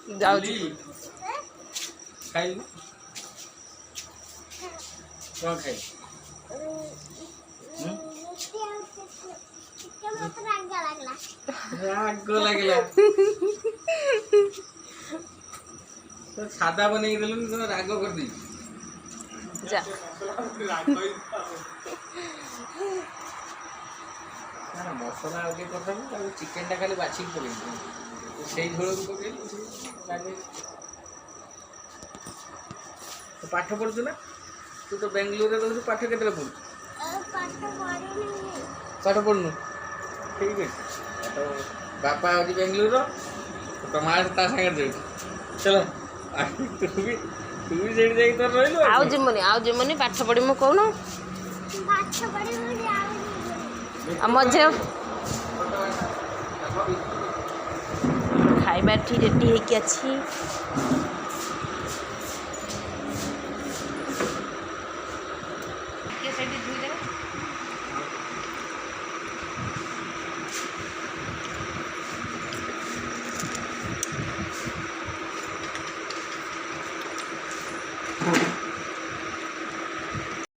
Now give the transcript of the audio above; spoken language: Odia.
ଯାଉଛି ଖାଇଲୁ କ'ଣ ଖାଇ ରାଗ ଲାଗିଲା ସାଧା ବନେଇକି ଦେଲୁନି ତମେ ରାଗ କରିଦେଇଛୁ ଯା ମସଲା ଆଉ ଟିକେ କରିଥାନ୍ତି ତାକୁ ଚିକେନଟା ଖାଲି ବାଛିକି ପକେଇଲି ସେଇ ଝୋଳକୁ ପକେଇଲି ପାଠ ପଢୁଛୁ ନା ତୁ ତ ବେଙ୍ଗଲୋରରେ ରହୁଛୁ ପାଠ କେତେବେଳେ ପଢୁଛୁ ପାଠ ପଢୁନୁ ଠିକ ଅଛି ବାପା ହେଉଛି ବେଙ୍ଗଲୋର ତ ମା ତା ସାଙ୍ଗରେ ଯାଉଛି ଚଲ ତୁ ବି ସେଇଠି ଯାଇକି ତୋର ରହିଲୁ ଆଉ ଯିମୁନି ପାଠ ପଢ଼ିମୁ କହୁନ ଆମ ଝିଅ ଖାଇବା ଠି ରେଡ଼ି ହେଇକି ଅଛି।